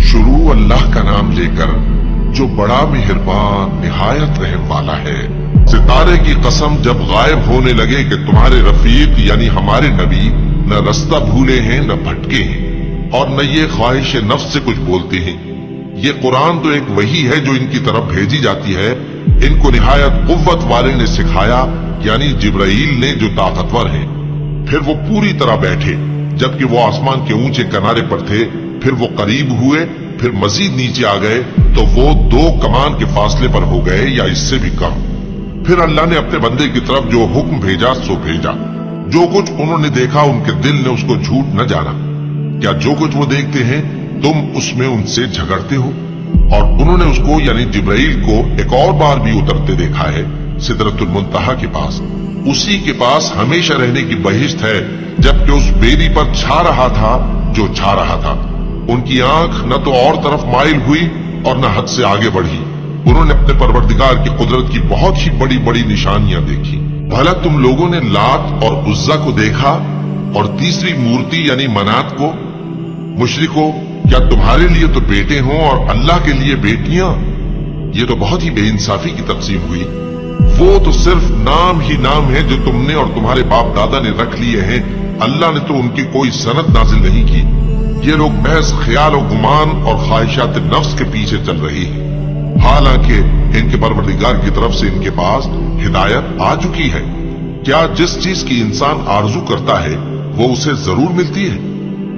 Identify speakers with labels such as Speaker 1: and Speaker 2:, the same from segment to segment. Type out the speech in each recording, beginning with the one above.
Speaker 1: शुरू अल्लाह का नाम लेकर जो बड़ा मेहरबान निहायत रहम वाला है। सितारे की कसम जब गायब होने लगे कि तुम्हारे रफीक यानी हमारे नबी न रास्ता भूले हैं न भटके हैं और न ये ख्वाहिश नफ्स से कुछ बोलते हैं। ये कुरान तो एक वही है जो इनकी तरफ भेजी जाती है। इनको निहायत कुव्वत वाले ने सिखाया यानी जिब्राइल ने जो ताकतवर है। फिर वो पूरी तरह बैठे जबकि वो आसमान के ऊंचे किनारे पर थे। फिर वो करीब हुए, फिर मजीद नीचे आ गए तो वो 2 कमान के फासले पर हो गए या इससे भी कम। फिर अल्लाह ने अपने बंदे की तरफ जो हुक्म भेजा सो भेजा। जो कुछ उन्होंने देखा उनके दिल ने उसको झूठ न जाना। क्या जो कुछ वो देखते हैं तुम उसमें उनसे झगड़ते हो? और उन्होंने उसको यानी जिब्राइल को एक और बार भी उतरते देखा है सिदरतुल मुंतहा के पास। उसी के पास हमेशा रहने की बहिश्त है जबकि उस बेरी पर छा रहा था जो छा रहा था। उनकी आंख न तो और तरफ माइल हुई और न हद से आगे बढ़ी। उन्होंने अपने परवरदिगार की कुदरत की बहुत ही बड़ी बड़ी निशानियां देखी। भला तुम लोगों ने लात और उज्जा को देखा और तीसरी मूर्ति यानी मनात को? मुशरिको, क्या तुम्हारे लिए तो बेटे हों और अल्लाह के लिए बेटियां? ये तो बहुत ही बेइंसाफी की तकसीम हुई। वो तो सिर्फ नाम ही नाम है जो तुमने और तुम्हारे बाप दादा ने रख लिए हैं। अल्लाह ने तो उनकी कोई सनद नाजिल नहीं की। ये लोग महज ख्याल और गुमान और ख्वाहिशात नफ्स के पीछे चल रही हैं। हालांकि इनके परवरदिगार की तरफ से इनके पास हिदायत आ चुकी है। क्या जिस चीज की इंसान आरजू करता है वो उसे जरूर मिलती है?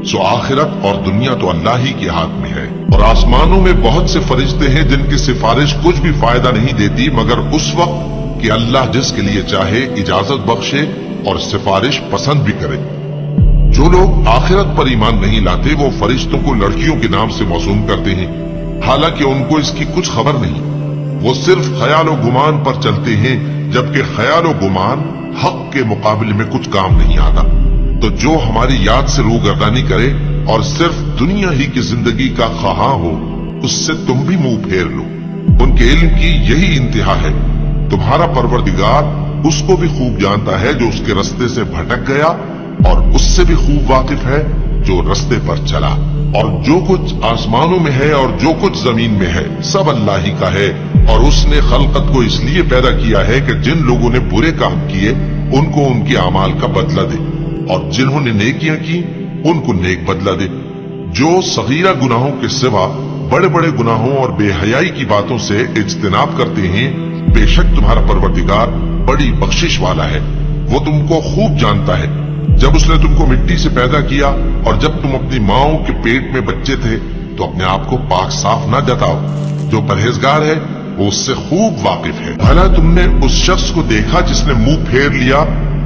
Speaker 1: सो आखिरत और दुनिया तो अल्लाह ही के हाथ में है। और आसमानों में बहुत से फरिश्ते हैं जिनकी सिफारिश कुछ भी फायदा नहीं देती मगर उस वक्त कि अल्लाह जिसके लिए चाहे इजाजत बख्शे और सिफारिश पसंद भी करे। जो लोग आखिरत पर ईमान नहीं लाते वो फरिश्तों को लड़कियों के नाम से मौसूम करते हैं, हालांकि उनको इसकी कुछ खबर नहीं। वो सिर्फ ख्याल और गुमान पर चलते हैं जबकि ख्याल और गुमान हक के मुकाबले में कुछ काम नहीं आता। तो जो हमारी याद से रूगर्दानी करे और सिर्फ दुनिया ही की जिंदगी का ख्वाहा हो उससे तुम भी मुंह फेर लो। उनके इल्म की यही इंतहा है। तुम्हारा परवरदिगार उसको भी खूब जानता है जो उसके रास्ते से भटक गया और उससे भी खूब वाकिफ है जो रास्ते पर चला। और जो कुछ आसमानों में है और जो कुछ जमीन में है सब अल्लाह ही का है। और उसने खलकत को इसलिए पैदा किया है कि जिन लोगों ने बुरे काम किए उनको उनके अमाल का बदला दे और जिन्होंने नेकियां की उनको नेक बदला दे। जो सगीरा गुनाहों के सिवा बड़े बड़े गुनाहों और बेहयाई की बातों से इज्तिनाब करते हैं, बेशक तुम्हारा परवरदिगार बड़ी बख्शिश वाला है। वो तुमको खूब जानता है। जब उसने तुमको मिट्टी से पैदा किया और जब तुम अपनी माओ के पेट में बच्चे थे तो अपने आप को पाक साफ न जताओ। जो परहेजगार है वो उससे खूब वाकिफ है। भला तुमने उस शख्स को देखा जिसने मुंह फेर लिया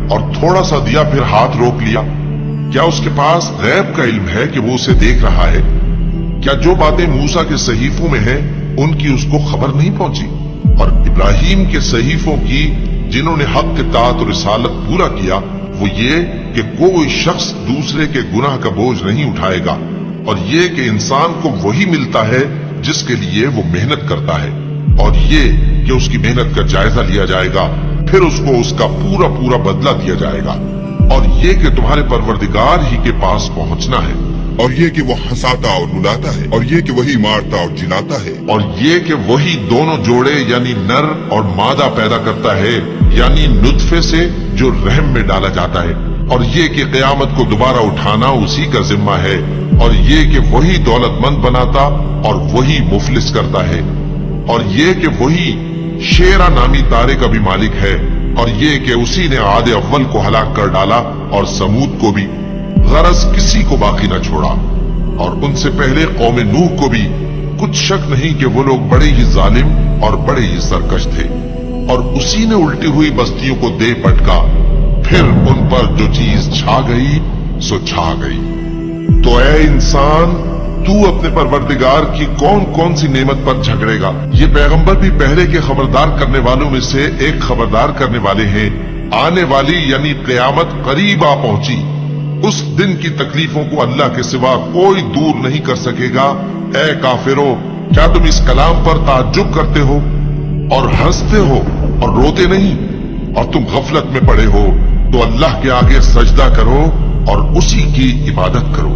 Speaker 1: और थोड़ा सा दिया फिर हाथ रोक लिया? क्या उसके पास गैब का इल्म है कि वो उसे देख रहा है? क्या जो बातें मूसा के सहीफों में हैं उनकी उसको खबर नहीं पहुंची? और इब्राहिम के सहीफों की जिन्होंने हक के तात और रिसालत पूरा किया वो ये कि कोई शख्स दूसरे के गुनाह का बोझ नहीं उठाएगा और ये कि इंसान को वही मिलता है जिसके लिए वो मेहनत करता है और ये कि उसकी मेहनत का जायजा लिया जाएगा फिर उसको उसका पूरा पूरा बदला दिया जाएगा। और ये कि तुम्हारे परवरदिगार ही के पास पहुंचना है
Speaker 2: और ये कि वो हंसाता और रुलाता है और ये कि वही मारता और जिलाता है
Speaker 1: और ये कि वही दोनों जोड़े यानी नर और मादा पैदा करता है यानी नुत्फे से जो रहम में डाला जाता है। और ये कि क़यामत को दोबारा उठाना उसी का जिम्मा है। और ये कि वही दौलतमंद बनाता और वही मुफलिस करता है। और ये कि वही शेरा नामी तारे का भी मालिक है। और ये कि उसी ने आदे अव्वल को हलाक कर डाला और समूद को भी, गरज किसी को बाकी न छोड़ा। और उनसे पहले कौम नूह को भी कुछ शक नहीं कि वो लोग बड़े ही जालिम और बड़े ही सरकश थे। और उसी ने उल्टी हुई बस्तियों को दे पटका, फिर उन पर जो चीज छा गई सो छा गई। तो ऐ इंसान, तू अपने परवरदिगार की कौन कौन सी नेमत पर झगड़ेगा? ये पैगंबर भी पहले के खबरदार करने वालों में से एक खबरदार करने वाले हैं। आने वाली यानी क़यामत करीब आ पहुंची। उस दिन की तकलीफों को अल्लाह के सिवा कोई दूर नहीं कर सकेगा। ऐ काफिरों, क्या तुम इस कलाम पर ताज्जुब करते हो और हंसते हो और रोते नहीं? और तुम गफलत में पड़े हो तो अल्लाह के आगे सजदा करो और उसी की इबादत करो।